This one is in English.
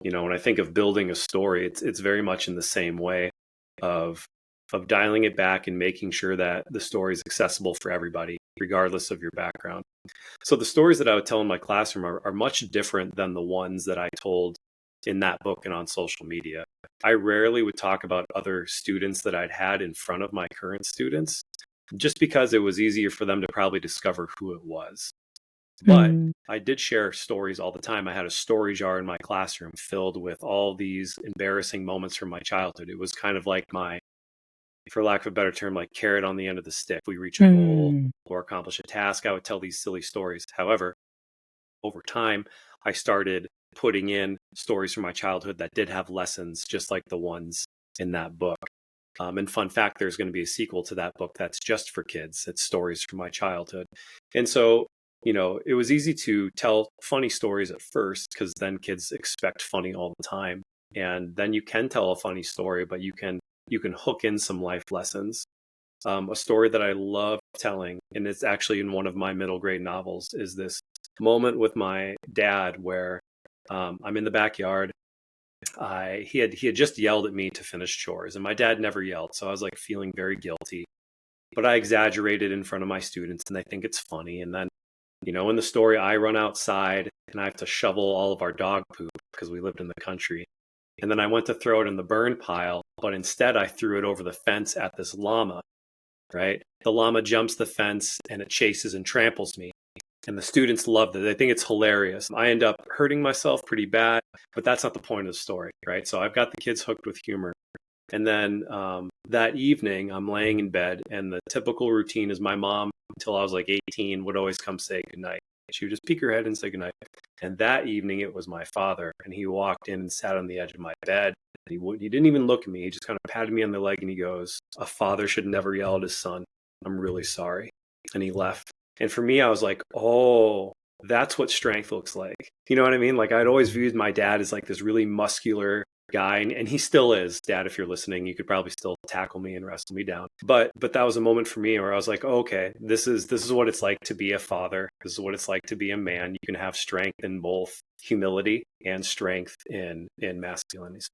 When I think of building a story, it's very much in the same way of dialing it back and making sure that the story is accessible for everybody, regardless of your background. So the stories that I would tell in my classroom are much different than the ones that I told in that book and on social media. I rarely would talk about other students that I'd had in front of my current students, just because it was easier for them to probably discover who it was. But Mm. I did share stories all the time. I had a story jar in my classroom filled with all these embarrassing moments from my childhood. It was kind of like my, for lack of a better term, like carrot on the end of the stick. We reach a goal Mm. or accomplish a task, I would tell these silly stories. However, over time, I started putting in stories from my childhood that did have lessons, just like the ones in that book. And fun fact, there's going to be a sequel to that book that's just for kids. It's stories from my childhood. And so, it was easy to tell funny stories at first because then kids expect funny all the time. And then you can tell a funny story, but you can hook in some life lessons. A story that I love telling, and it's actually in one of my middle grade novels, is this moment with my dad where I'm in the backyard. He had just yelled at me to finish chores, and my dad never yelled, so I was like feeling very guilty. But I exaggerated in front of my students, and they think it's funny. And then, in the story, I run outside and I have to shovel all of our dog poop because we lived in the country. And then I went to throw it in the burn pile, but instead I threw it over the fence at this llama. Right? The llama jumps the fence and it chases and tramples me. And the students loved it. They think it's hilarious. I end up hurting myself pretty bad, but that's not the point of the story, right? So I've got the kids hooked with humor. And then that evening, I'm laying in bed, and the typical routine is my mom, until I was like 18, would always come say goodnight. She would just peek her head and say goodnight. And that evening, it was my father, and he walked in and sat on the edge of my bed. He didn't even look at me. He just kind of patted me on the leg, and he goes, "A father should never yell at his son. I'm really sorry." And he left. And for me, I was like, oh, that's what strength looks like. You know what I mean? Like, I'd always viewed my dad as like this really muscular guy, and he still is. Dad, if you're listening, you could probably still tackle me and wrestle me down. But that was a moment for me where I was like, oh, okay, this is what it's like to be a father. This is what it's like to be a man. You can have strength in both humility and strength in masculinity.